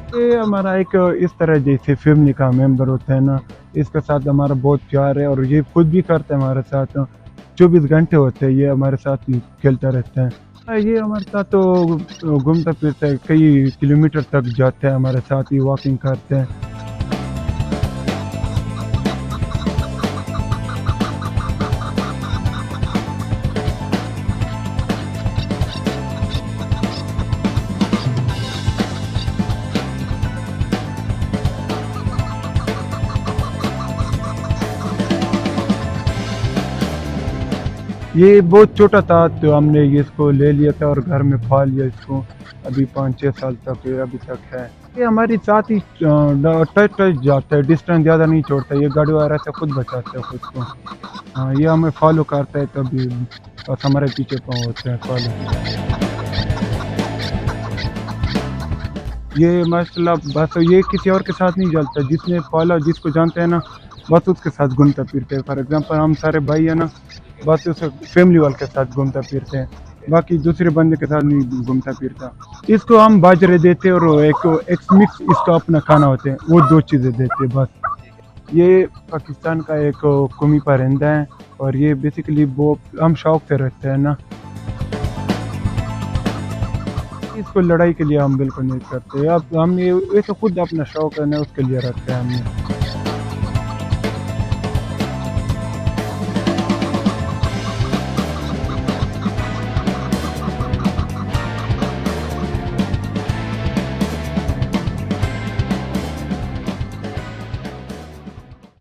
ये हमारा एक इस तरह जैसे फैमिली का मेंबर होता है ना, इसके साथ हमारा बहुत प्यार है और ये खुद भी करता है हमारे साथ। 24 घंटे होते हैं ये हमारे साथ ही खेलता रहता है। ये हमारे साथ तो घूमता फिरता है, कई किलोमीटर तक जाता है हमारे साथ ही वॉकिंग करते हैं। ये बहुत छोटा था तो हमने ये इसको ले लिया था और घर में पाल लिया इसको। अभी 5-6 साल तक ये अभी तक है। ये हमारे साथ ही टच टच जाता है, डिस्टेंस ज़्यादा नहीं छोड़ता। ये गाड़ी वाला से खुद बचाता है खुद को। हाँ, ये हमें फॉलो करता है कभी, बस हमारे पीछे पाँव होते हैं फॉलो। ये माशाल्लाह बस ये किसी और के साथ नहीं चलता, जिसने पाला जिसको जानते हैं ना, बस उसके साथ घूमता फिरते हैं। फॉर एग्जांपल हम सारे भाई है ना, बस उस फैमिली वाले के साथ घूमता फिरते हैं, बाकी दूसरे बंदे के साथ नहीं घूमता फिरता। इसको हम बाजरे देते हैं और एक एक मिक्स इसका अपना खाना होते हैं, वो 2 चीज़ें देते हैं बस। ये पाकिस्तान का एक कौमी परिंदा है और ये बेसिकली वो हम शौक से रखते हैं ना, इसको लड़ाई के लिए हम बिल्कुल नहीं करते। अब हम ये तो खुद अपना शौक है ना, उसके लिए रखते हैं हमने।